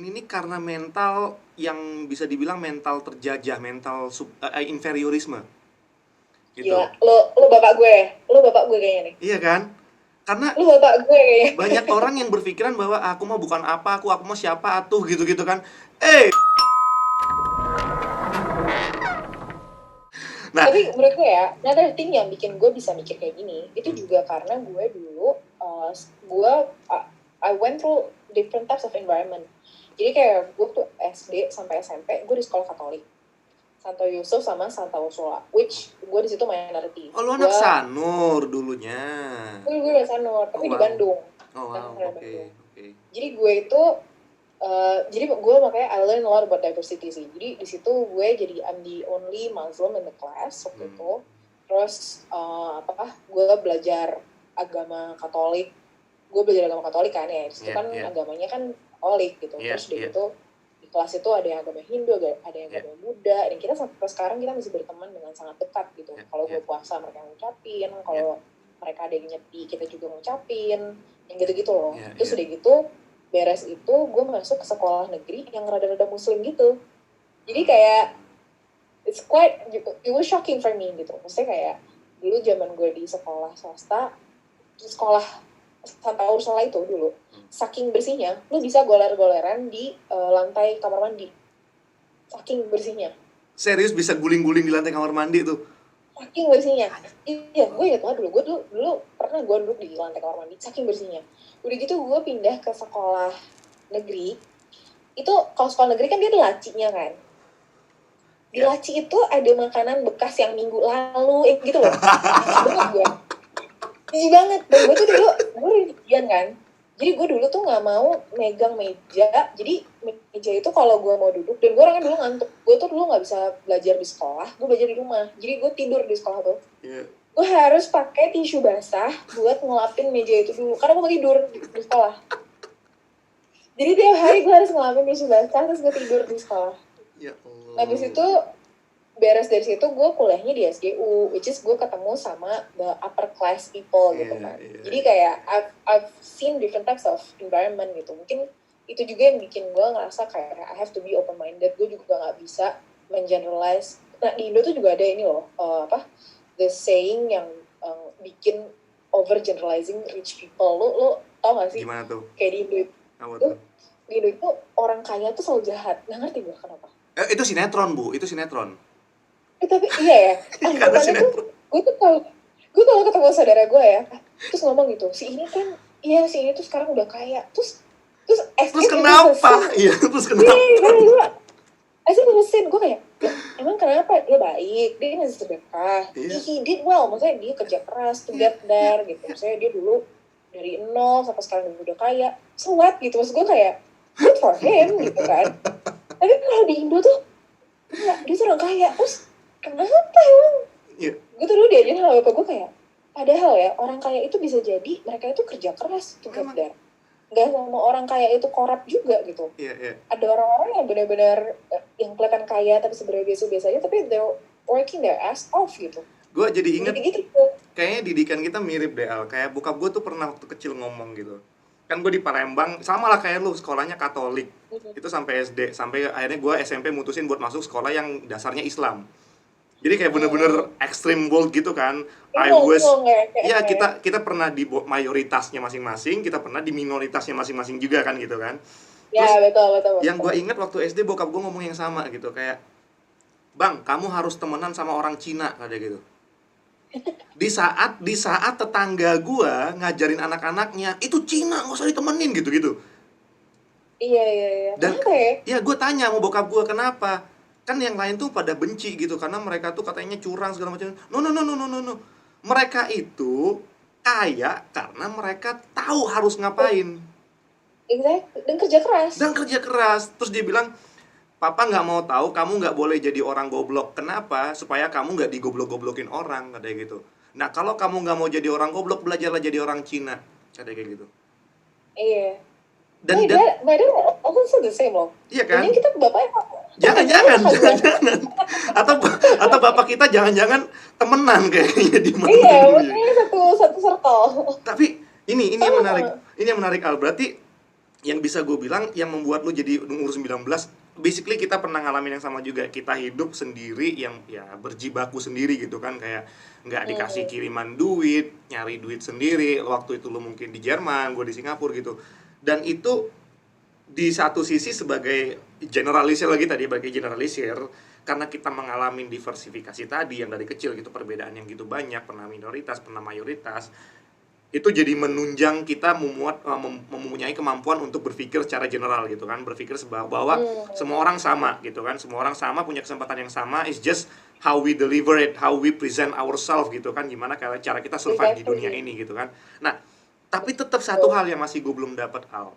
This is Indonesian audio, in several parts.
ini nih karena mental yang bisa dibilang mental terjajah, mental inferiorisme Gila, gitu. lo bapak gue, lo bapak gue kayaknya nih. Iya kan? Karena Lo bapak gue kayaknya. banyak orang yang berpikiran bahwa aku mah bukan apa, aku mah siapa atuh gitu-gitu kan. Eh, nah, Tapi menurut gue ya, another thing yang bikin gue bisa mikir kayak gini, itu juga karena gue dulu, gue, I went through different types of environment. Jadi kayak gue tuh SD sampai SMP, gue di sekolah Katolik. Santo Yusuf sama Santa Ursula, which gue di situ minority. oh lu anak Gue, Sanur dulunya. gue dari Sanur, Oh tapi di wow. Bandung, Oh wow, daerah oke, Bandung. oke. Jadi gue itu jadi gue makanya I learn a lot about diversity sih. Jadi di situ gue jadi I'm the only Muslim in the class waktu Hmm. itu. Terus gue belajar agama Katolik. Gue belajar agama Katolik kan ya. Di situ Iya, kan iya. agamanya kan Katolik gitu. Iya, Terus dari iya. itu di kelas itu ada yang agama Hindu, ada yang Iya. agama Buddha. Dan kita sampai sekarang kita masih berteman dengan sangat dekat gitu. Iya, Kalau iya. gue puasa mereka ngucapin, Iya. kalau mereka ada yang nyepi kita juga ngucapin, yang gitu-gitu loh. Iya, Terus iya. udah gitu beres itu gue masuk ke sekolah negeri yang rada-rada muslim gitu. Jadi kayak it's quite, it was shocking for me gitu. Maksudnya kayak dulu zaman gue di sekolah swasta, di sekolah Santa Ursula itu dulu, saking bersihnya lu bisa goler-goleran di lantai kamar mandi, saking bersihnya. Serius bisa guling-guling di lantai kamar mandi tuh. Saking bersihnya. Iya, gue ingat banget dulu pernah gue duduk di lantai kamar mandi, saking bersihnya. Udah gitu gue pindah ke sekolah negeri. Itu kalau sekolah negeri kan dia ada lacinya kan. Di Ya. laci itu ada makanan bekas yang minggu lalu, gitu loh. Jijik banget gue. Jijik banget. Dan gue tuh dulu, gue rintian kan. Jadi gue dulu tuh gak mau megang meja. Jadi meja itu kalau gue mau duduk, dan gue orangnya dulu ngantuk. Gue tuh dulu gak bisa belajar di sekolah, gue belajar di rumah. Jadi gue tidur di sekolah tuh. Iya. Gue harus pakai tisu basah buat ngelapin meja itu dulu. Karena gue mau tidur di sekolah. Jadi tiap hari gue harus ngelapin tisu basah, terus gue tidur di sekolah. Ya Allah. Nah, habis itu beres dari situ gue kuliahnya di SGU, which is gue ketemu sama the upper class people gitu kan. Jadi kayak I've seen different types of environment gitu. Mungkin itu juga yang bikin gue ngerasa kayak I have to be open minded. Gue juga nggak bisa mengeneralize. Nah di Indo tuh juga ada ini loh, the saying yang bikin over generalizing rich people. Lo tau gak sih? Gimana tuh? Kayak di Indo Apa tuh? di Indo itu orang kaya tuh selalu jahat. Nggak ngerti gue kenapa. Itu sinetron, Bu. Itu sinetron. Tapi iya ya, Karena anggapannya tuh gue kalau ketemu saudara gue ya, terus ngomong gitu, si ini tuh sekarang udah kaya, terus Terus kenapa? Iya, terus kenapa? Iya, gue kayak, emang kenapa? Dia baik, dia ngasih sedekah, he did well, maksudnya dia kerja keras to get there gitu, maksudnya dia dulu dari nol sampai sekarang udah kaya, so what gitu, maksud gue kayak good for him gitu kan. Tapi kalau di Indo tuh enggak, dia tuh orang kaya, terus kenapa emang? Iya. Gue tuh dulu diajarin sama bapak gue kayak, padahal ya orang kaya itu bisa jadi mereka itu kerja keras to get there. Gak semua orang kaya itu korup juga gitu. Iya, iya. Ada orang-orang yang benar-benar yang kelihatan kaya tapi sebenarnya biasa-biasa aja, tapi they're working their ass off gitu. Gue jadi inget, gitu. Kayaknya didikan kita mirip deh, Al. Kayak bokap gue tuh pernah waktu kecil ngomong gitu. Kan gue di Palembang, sama lah kayak lu, sekolahnya Katolik. Itu sampai SD, sampai akhirnya gue SMP mutusin buat masuk sekolah yang dasarnya Islam. Jadi kayak bener-bener extreme world gitu kan. Ya kita pernah di mayoritasnya masing-masing, kita pernah di minoritasnya masing-masing juga kan gitu kan. Ya, terus betul. Yang gue ingat waktu SD bokap gue ngomong yang sama gitu, kayak, Bang, kamu harus temenan sama orang Cina, kayak gitu. Di saat tetangga gue ngajarin anak-anaknya, itu Cina, nggak usah ditemenin gitu. Iya. Dan kenapa ya? Ya gue tanya sama bokap gue kenapa. Kan yang lain tuh pada benci gitu karena mereka tuh katanya curang segala macam. No. Mereka itu kaya karena mereka tahu harus ngapain. Exactly. Dan kerja keras. Terus dia bilang, Papa nggak mau tahu, kamu nggak boleh jadi orang goblok. Kenapa? Supaya kamu nggak digoblok-goblokin orang, katanya gitu. Nah, kalau kamu nggak mau jadi orang goblok, belajarlah jadi orang Cina, katanya kayak gitu. Iya. Dan also the same loh. Iya kan? Jadi kita bapaknya Jangan. Atau bapak kita jangan-jangan temenan kayaknya di mana. Iya, makanya satu circle. Tapi ini yang menarik. Ini yang menarik, Al. Berarti yang bisa gue bilang yang membuat lu jadi umur 19, basically kita pernah ngalamin yang sama juga. Kita hidup sendiri yang ya berjibaku sendiri gitu kan, kayak nggak dikasih kiriman duit, nyari duit sendiri. Waktu itu lu mungkin di Jerman, gue di Singapura gitu. Dan itu di satu sisi sebagai generalisir lagi tadi, sebagai generalisir, karena kita mengalami diversifikasi tadi yang dari kecil gitu, perbedaan yang gitu banyak, pernah minoritas, pernah mayoritas, itu jadi menunjang kita mempunyai kemampuan untuk berpikir secara general gitu kan, berpikir bahwa semua orang sama gitu kan, semua orang sama, punya kesempatan yang sama, it's just how we deliver it, how we present ourselves gitu kan, gimana cara kita survive di dunia ini gitu kan. Nah, tapi tetap satu hal yang masih gue belum dapat, Al,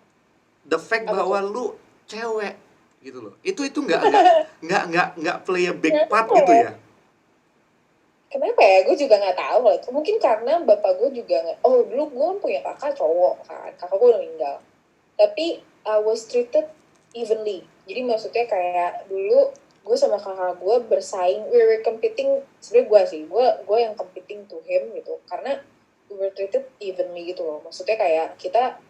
the fact bahwa lu cewek gitu loh, itu nggak play a big part gitu ya. Kenapa ya? Gue juga nggak tahu lah. Mungkin karena bapak gue juga nggak. Oh, dulu gue punya kakak cowok kan. Kakak gue udah meninggal. Tapi I was treated evenly. Jadi maksudnya kayak dulu gue sama kakak gue bersaing. We were competing. Sebenarnya gue sih, gue yang competing to him gitu. Karena we were treated evenly gitu loh. Maksudnya kayak kita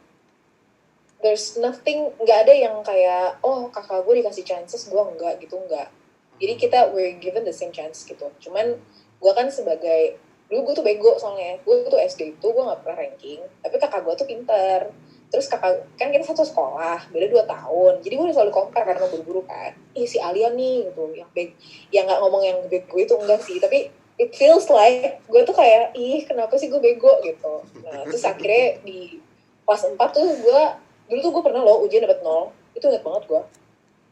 there's nothing, nggak ada yang kayak oh kakak gue dikasih chances, gue enggak gitu, enggak. Jadi kita we're given the same chance gitu. Cuman gue kan sebagai dulu gue tuh bego soalnya gue tuh SD itu gue nggak pernah ranking, tapi kakak gue tuh pinter. Terus kakak kan kita satu sekolah beda 2 tahun, jadi gue udah selalu compare karena buru-buru kan, si Alia nih gitu yang bego, yang nggak ngomong yang bego itu enggak sih, tapi it feels like gue tuh kayak kenapa sih gue bego gitu. Nah terus akhirnya di kelas 4 tuh gue dulu tuh gue pernah loh ujian dapet 0, itu inget banget gue.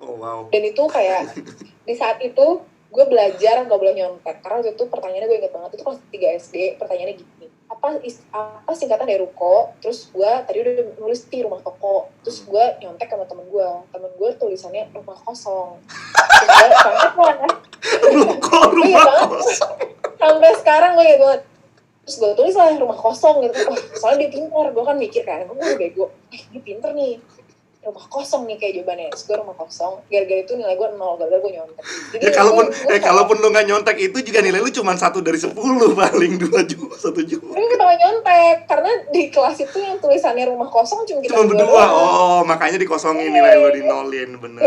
Oh wow. Dan itu kayak di saat itu gue belajar nggak boleh nyontek, karena waktu itu pertanyaannya gue inget banget, itu kelas 3 SD, pertanyaannya gini, apa singkatan dari ruko, terus gue tadi udah nulis di rumah toko, terus gue nyontek sama temen gue tulisannya rumah kosong, terus gue nyontek lah Ruko rumah kosong. sampai sekarang gue inget banget, terus gue tulis lah rumah kosong gitu. Soalnya dia pintar, gue kan mikir kan gue udah bego, dia pintar nih, rumah kosong nih kayak jawabannya. Terus gue rumah kosong, gara-gara itu nilai gue 0, gara-gara gue nyontek. Jadi Ya kalaupun lu nggak nyontek itu juga nilai lu cuma 1 dari 10 paling, 2 juga 1 juga. Tapi ketawa nyontek, karena di kelas itu yang tulisannya rumah kosong cuma kita berdua. Oh, makanya dikosongin nilai lu, dinolin, bener.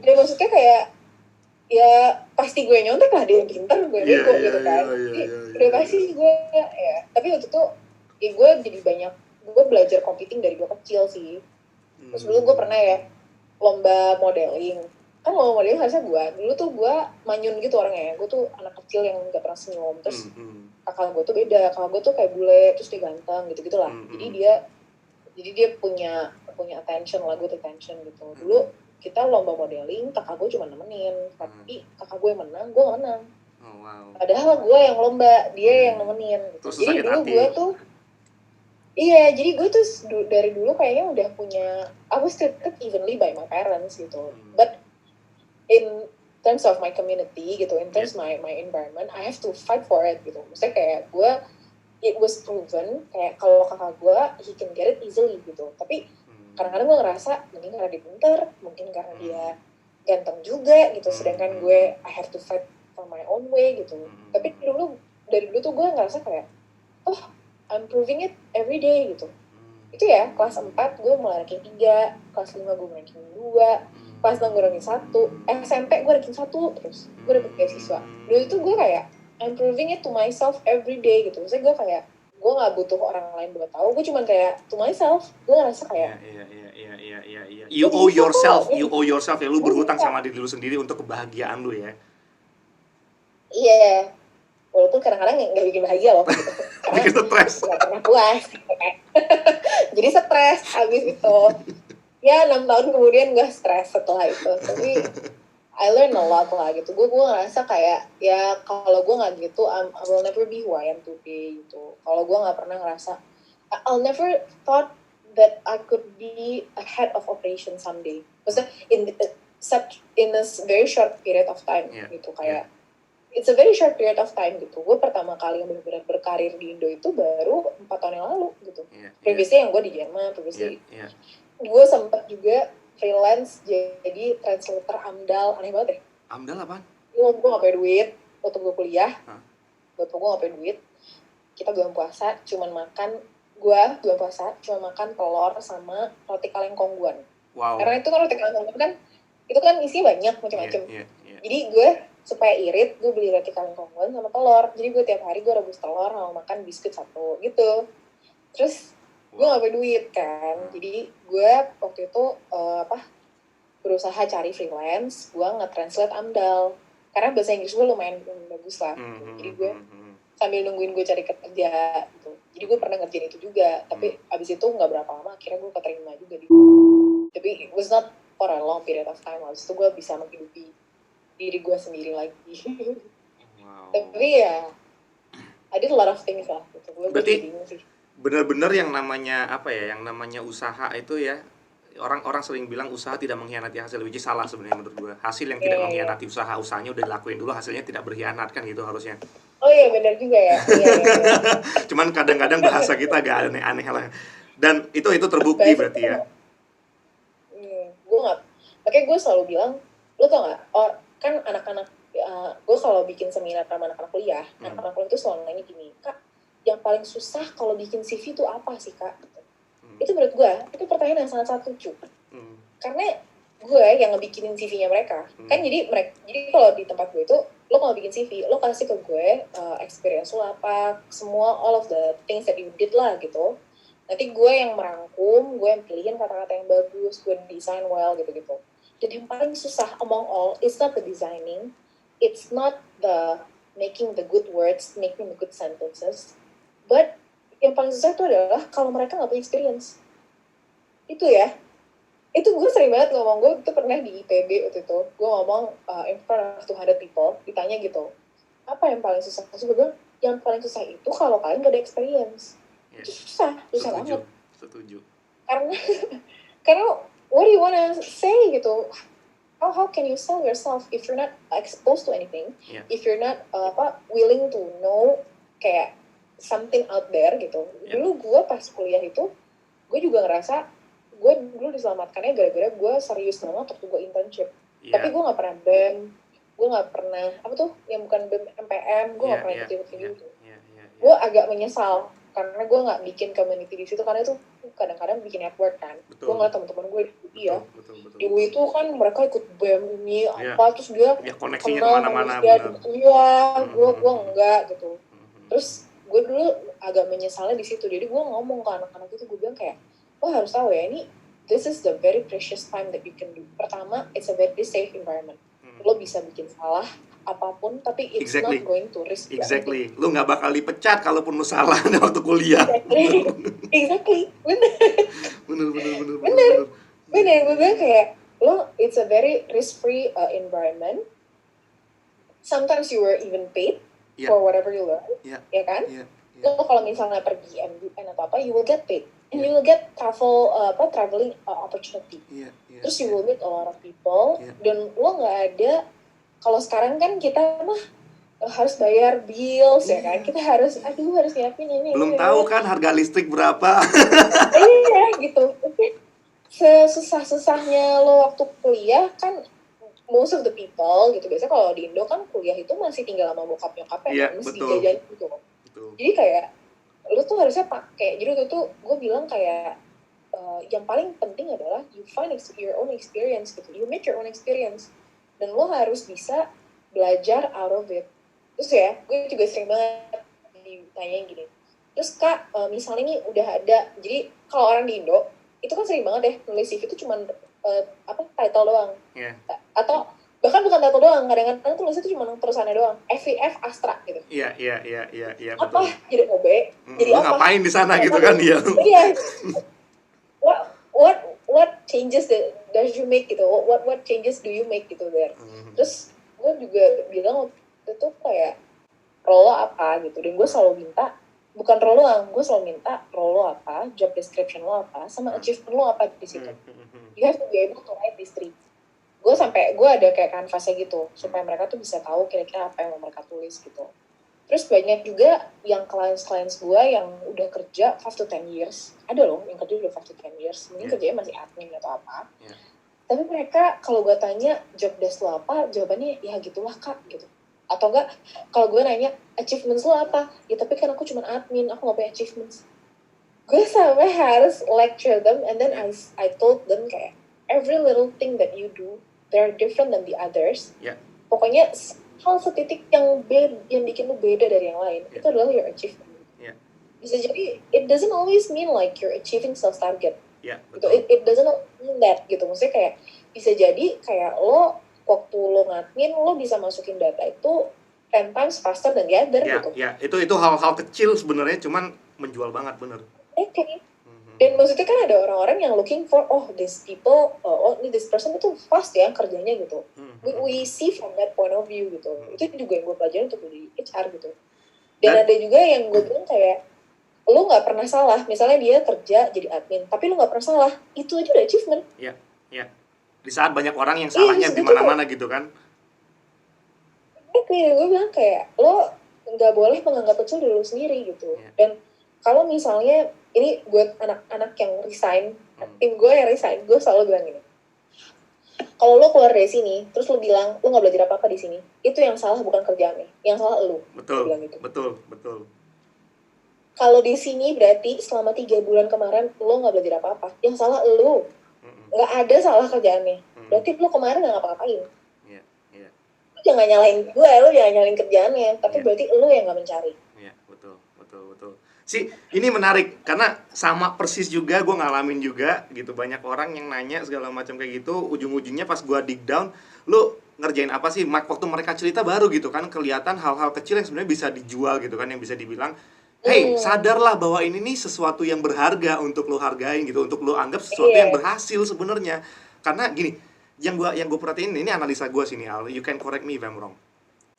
Dan maksudnya kayak ya pasti gue nyontek lah, dia yang pintar gue bego gitu kan. Udah pasti gue ya. Tapi waktu itu ya gue jadi banyak, gue belajar competing dari gue kecil sih. Terus dulu gue pernah ya lomba modeling, kan lomba modeling harusnya dulu tuh gue manyun gitu orangnya, gue tuh anak kecil yang nggak pernah senyum. Terus kakak gue tuh beda, kakak gue tuh kayak bule, terus dia ganteng gitu gitulah. Jadi dia punya attention lah, gue attention gitu. Dulu kita lomba modeling, kakak gue cuma nemenin, tapi kakak gue yang menang, gue gak menang. Oh, wow. Padahal gue yang lomba, dia yang nemenin gitu. Jadi dulu gue tuh iya, jadi gue tuh dari dulu kayaknya udah punya, I was treated evenly by my parents gitu. But in terms of my community gitu, in terms my environment, I have to fight for it gitu. Maksudnya kayak gue, it was proven kayak kalau kakak gue, he can get it easily gitu. Tapi kadang-kadang gue ngerasa mungkin karena dia pintar, mungkin karena dia ganteng juga gitu. Sedangkan gue, I have to fight for my own way gitu. Tapi dari dulu tuh gue ngerasa kayak, I'm proving it every day gitu. Itu ya, kelas 4 gue mulai ranking 3, kelas 5 gue ranking 2, kelas 6 gue ranking 1, SMP gue ranking 1, terus gue dapet beasiswa. Dulu itu gue kayak, I'm proving it to myself every day gitu. Maksudnya gue kayak, gue gak butuh orang lain buat tahu, gue cuma kayak to myself, gue ngerasa kayak Iya. You owe yourself ya, lu berhutang sama diri lu sendiri untuk kebahagiaan lu ya. Iya, walaupun kadang-kadang gak bikin bahagia loh gitu. Bikin stres. Gak pernah puas jadi stres abis itu. Ya 6 tahun kemudian gue stres setelah itu. Tapi I learn a lot lah gitu. Gue ngerasa kayak ya kalau gue gak gitu, I will never be who I am today gitu. Kalau gue gak pernah ngerasa, I'll never thought that I could be a head of operation someday. Maksudnya in a very short period of time gitu, kayak it's a very short period of time gitu. Gue pertama kali yang benar-benar berkarir di Indo itu baru 4 tahun yang lalu gitu. Previously yang gue di Jerman, gue sempet juga freelance jadi translator AMDAL, aneh banget deh. AMDAL apaan? Gue gak punya duit waktu gue kuliah, bapak gue gak punya duit. Kita bulan puasa cuman makan gue bulan puasa cuma makan telur sama roti kaleng kongguan. Wow. Karena itu kan roti kaleng kongguan kan itu kan isinya banyak macam-macam. Jadi gue supaya irit gue beli roti kaleng kongguan sama telur. Jadi gue tiap hari gue rebus telur sama makan biskuit satu gitu. Terus gue gak punya duit kan, jadi gue waktu itu berusaha cari freelance, gue nge-translate AMDAL karena bahasa Inggris gue lumayan bagus lah, jadi gue sambil nungguin gue cari kerja gitu. Jadi gue pernah ngerjain itu juga, tapi abis itu nggak berapa lama akhirnya gue keterima juga di. Tapi it was not for a long period of time. Abis itu gue bisa menghidupi diri gue sendiri lagi. Tapi ya I did a lot of things lah gitu. Berarti benar-benar yang namanya yang namanya usaha itu ya, orang sering bilang usaha tidak mengkhianati hasil, which is salah sebenarnya menurut gue. Hasil yang tidak mengkhianati usahanya udah dilakuin dulu, hasilnya tidak berkhianat kan gitu harusnya. Oh iya benar juga ya. Iya. Cuman kadang-kadang bahasa kita agak aneh-aneh lah. Dan itu terbukti berarti ya. Gue nggak, makanya gue selalu bilang, lo tau nggak? Kan anak-anak, gue kalau bikin seminar sama anak-anak kuliah, anak-anak kuliah itu selalu nanya gini, Kak, yang paling susah kalau bikin CV itu apa sih Kak? Itu menurut gue, itu pertanyaan yang sangat lucu. Karena gue yang ngebikinin CV-nya mereka. Kan jadi kalau di tempat gue itu, lo kalau bikin CV, lo kasih ke gue experience lo apa, semua all of the things that you did lah gitu. Nanti gue yang merangkum, gue yang pilihin kata-kata yang bagus, gue design well gitu-gitu. Dan yang paling susah among all, it's not the designing, it's not the making the good words, making the good sentences, but yang paling susah itu adalah kalau mereka nggak punya experience. Itu gue sering banget ngomong, gue itu pernah di IPB waktu itu, gue ngomong in front of 200 people, ditanya gitu, apa yang paling susah? Terus gue bilang, yang paling susah itu kalau kalian gak ada experience. Itu susah banget. Setuju. Karena what do you wanna say gitu? How can you sell yourself if you're not exposed to anything? If you're not willing to know kayak something out there gitu. Dulu gue pas kuliah itu, gue juga ngerasa gue dulu diselamatkannya gara-gara gue serius banget waktu gue internship. Tapi gue nggak pernah BEM, gue nggak pernah yang bukan BEM MPM, gue nggak pernah ikut gitu. Gue agak menyesal karena gue nggak bikin community di situ, karena itu kadang-kadang bikin network kan. Gue ngeliat teman-teman gue di di UI itu kan mereka ikut BEM ini terus dia koneksinya kemana-mana. Gue enggak gitu. Terus gue dulu agak menyesalnya di situ. Jadi gue ngomong ke anak-anak itu, gue bilang kayak, lo harus tahu ya, ini this is the very precious time that you can do. Pertama, it's a very safe environment. Lo bisa bikin salah apapun, tapi it's not going to risk. Lo nggak bakal dipecat kalaupun lo salah waktu kuliah. Exactly. Bener. Gue bilang kayak, lo, it's a very risk-free environment. Sometimes you were even paid for whatever you learn, ya kan? Lo kalau misalnya pergi MUN atau apa, you will get paid. And you will get traveling opportunity. Terus you will meet a lot of people. Dan lo nggak ada, kalau sekarang kan kita mah harus bayar bills ya kan, kita harus nyiapin ini. Belum tahu kan harga listrik berapa. Iya gitu. Sesusah-susahnya lo waktu kuliah kan, most of the people gitu, biasanya kalau di Indo kan kuliah itu masih tinggal sama bokap nyokapnya, mesti jajan gitu. Jadi kayak lu tuh harusnya pakai. Jadi waktu itu gue bilang kayak yang paling penting adalah you find your own experience gitu, you make your own experience, dan lo harus bisa belajar out of it. Terus ya, gue juga sering banget ditanyain gini, terus Kak, misalnya ini udah ada, jadi kalau orang di Indo itu kan sering banget ya nulis CV itu cuman title doang, atau bahkan bukan title doang, kadang-kadang tulis itu cuma perusahaannya doang, FVF Astra gitu. Iya, apa betul. Jadi OB, jadi apa? Ngapain di sana gitu kan dia? Iya. What changes does you make gitu? What changes do you make gitu there? Terus gue juga bilang waktu itu kayak role apa gitu, dan gue selalu minta bukan role doang, gue selalu minta role lo apa, job description lo apa, sama achievement lo apa di situ. You have to be able to write these three. Gue ada kayak kanvasnya gitu supaya mereka tuh bisa tahu kira-kira apa yang mau mereka tulis gitu. Terus banyak juga yang clients gue yang udah kerja 5 to 10 years, ada loh yang kerja udah 5 to 10 years, mungkin kerjanya masih admin atau apa, tapi mereka kalau gue tanya job desk lo apa, jawabannya ya gitulah Kak gitu. Atau enggak, kalau gue nanya achievements lo apa, ya tapi kan aku cuma admin, aku gak punya achievements. gue sampai harus lecture them, and then I told them kayak every little thing that you do they're different than the others. Pokoknya hal setitik yang yang bikin lu beda dari yang lain itu adalah your achievement. Bisa jadi it doesn't always mean like you're achieving self target. Gitu. It doesn't mean that gitu. Maksudnya kayak bisa jadi kayak lo waktu lo ngadmin lo bisa masukin data itu 10 times faster than the other gitu. Itu hal-hal kecil sebenarnya cuman menjual banget bener. Okay. Dan maksudnya kan ada orang-orang yang looking for this people, this person itu fast ya kerjanya gitu. We see from that point of view gitu. Itu juga yang gue pelajarin untuk di HR gitu. Dan ada juga yang gue bilang kayak lu nggak pernah salah, misalnya dia kerja jadi admin, tapi lu nggak pernah salah, itu aja udah achievement. Iya. Di saat banyak orang yang salahnya di mana-mana gitu kan. Gue bilang kayak lo nggak boleh menganggap kecil diri lu sendiri gitu. Dan kalau misalnya ini buat anak-anak yang resign, tim gue yang resign, gue selalu bilang gini, kalau lo keluar dari sini, terus lo bilang lo nggak belajar apa-apa di sini, itu yang salah bukan kerjaannya, yang salah lo. Betul. Kalau di sini berarti selama 3 bulan kemarin lo nggak belajar apa-apa, yang salah lo. Nggak ada salah kerjaannya. Berarti lo kemarin nggak ngapa-ngapain. Lo jangan nyalain gue, lo jangan nyalain kerjaannya, tapi berarti lo yang nggak mencari. Betul. Ini menarik karena sama persis juga gue ngalamin juga gitu, banyak orang yang nanya segala macam kayak gitu, ujung-ujungnya pas gue dig down, lu ngerjain apa sih? Waktu mereka cerita baru gitu kan kelihatan hal-hal kecil yang sebenarnya bisa dijual gitu kan, yang bisa dibilang hey, sadarlah bahwa ini nih sesuatu yang berharga untuk lo hargain gitu, untuk lo anggap sesuatu yang berhasil sebenarnya. Karena gini, yang gue perhatiin ini analisa gue sini Al, you can correct me if I'm wrong.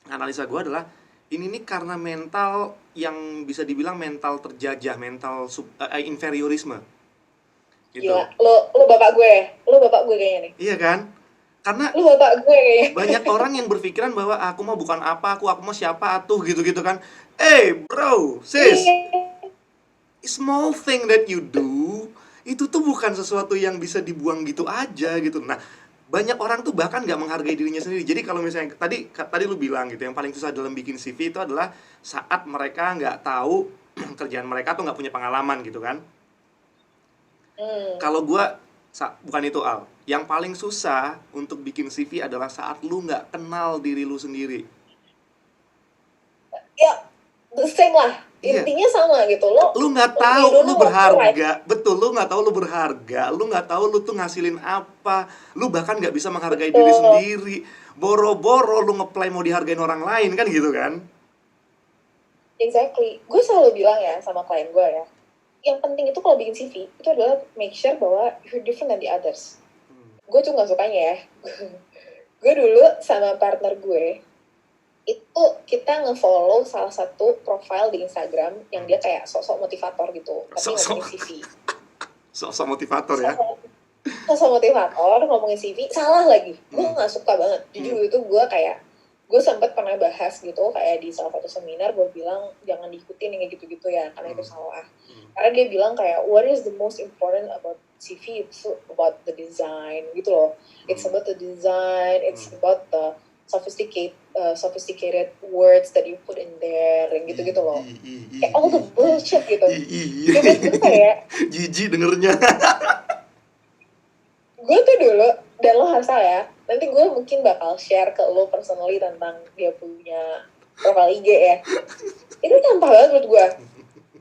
Analisa gue adalah ini nih karena mental yang bisa dibilang mental terjajah, mental inferiorisme. Gitu. Gila, lo bapak gue kayaknya nih. Iya kan? Karena lu bapak gue kayaknya. Banyak orang yang berpikiran bahwa aku mah bukan apa, aku mah siapa atuh gitu-gitu kan. Bro, sis, small thing that you do itu tuh bukan sesuatu yang bisa dibuang gitu aja gitu. Nah, banyak orang tuh bahkan nggak menghargai dirinya sendiri. Jadi kalau misalnya tadi lu bilang gitu, yang paling susah dalam bikin CV itu adalah saat mereka nggak tahu kerjaan mereka tuh nggak punya pengalaman gitu kan. Kalau gua bukan itu Al. Yang paling susah untuk bikin CV adalah saat lu nggak kenal diri lu sendiri. Ya, the same lah. Intinya sama gitu. Lu nggak tahu lu berharga. Betul, lu nggak tahu lu berharga. Lu nggak tahu lu tuh ngasilin apa. Lu bahkan nggak bisa menghargai diri sendiri. Boro-boro lu ngeplay mau dihargain orang lain kan gitu kan. Exactly. Gue selalu bilang ya sama klien gue ya, yang penting itu kalau bikin CV itu adalah make sure bahwa you're different than the others. Gue tuh gak sukanya ya. Gue dulu sama partner gue itu kita nge-follow salah satu profile di Instagram yang dia kayak sosok motivator gitu, tapi ngomongin CV. Sosok motivator ya. Sosok motivator ngomongin CV, salah lagi. Gue gak suka banget. Jujur itu gue sempet pernah bahas gitu kayak di salah satu seminar, gue bilang jangan diikutin yang gitu-gitu ya karena itu salah. Karena dia bilang kayak what is the most important about CV, it's about the design gitu loh. It's about the design, it's about the sophisticated words that you put in there, yang gitu-gitu loh. Kayak all the bullshit gitu. Itu kayak jijik dengernya. Gue tuh dulu, dan lo harus tahu ya, nanti gue mungkin bakal share ke lo personally tentang dia punya profile IG ya. Itu nyampah banget menurut gue.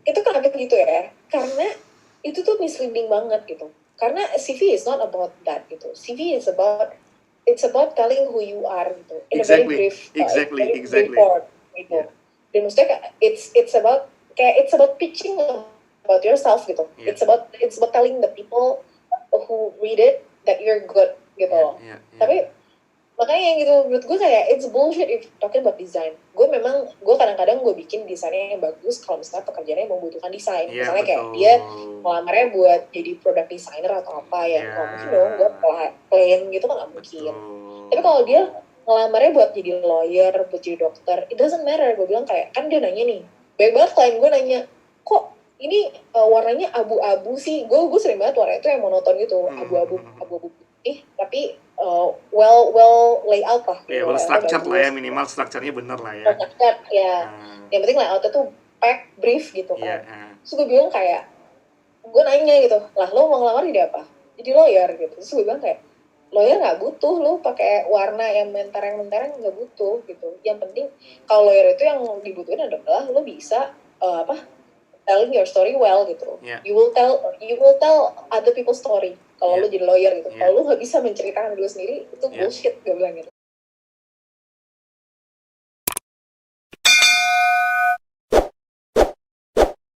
Itu kenapa gitu ya? Karena itu tuh misleading banget gitu. Karena CV is not about that gitu. CV is about telling who you are gitu. In a very brief report gitu. Yeah. Dan maksudnya it's about pitching about yourself gitu. Yeah. It's about telling the people who read it that you're good gitu loh. Tapi makanya yang gitu menurut gue kayak it's bullshit if talking about design. Gue kadang-kadang gue bikin desainnya yang bagus kalau misalnya pekerjaannya membutuhkan desain. Misalnya kayak dia ngelamarnya buat jadi product designer atau apa ya, nggak mungkin dong gue plain gitu kan nggak mungkin. Tapi kalau dia ngelamarnya buat jadi lawyer, buat jadi dokter, it doesn't matter. Gue bilang kayak, kan dia nanya nih, banyak banget klien gue nanya, kok ini warnanya abu-abu sih? Gue sering banget warna itu yang monoton gitu, abu-abu putih, tapi well layout lah. Ya, well structured lah ya, minimal structure-nya bener lah ya. Structured, ya. Yang penting layoutnya tuh pack, brief gitu kan. Terus gue bilang kayak, gue nanya gitu, lah lo mau ngelamar jadi apa? Jadi lawyer gitu. Terus gue bilang kayak, lawyer nggak butuh lo pakai warna yang mentereng nggak butuh gitu. Yang penting kalau lawyer itu yang dibutuhin adalah lo bisa telling your story well gitu. Yeah. You will tell other people's story kalau lo jadi lawyer gitu. Kalau lo nggak bisa menceritakan diri sendiri, itu bullshit gue bilang gitu.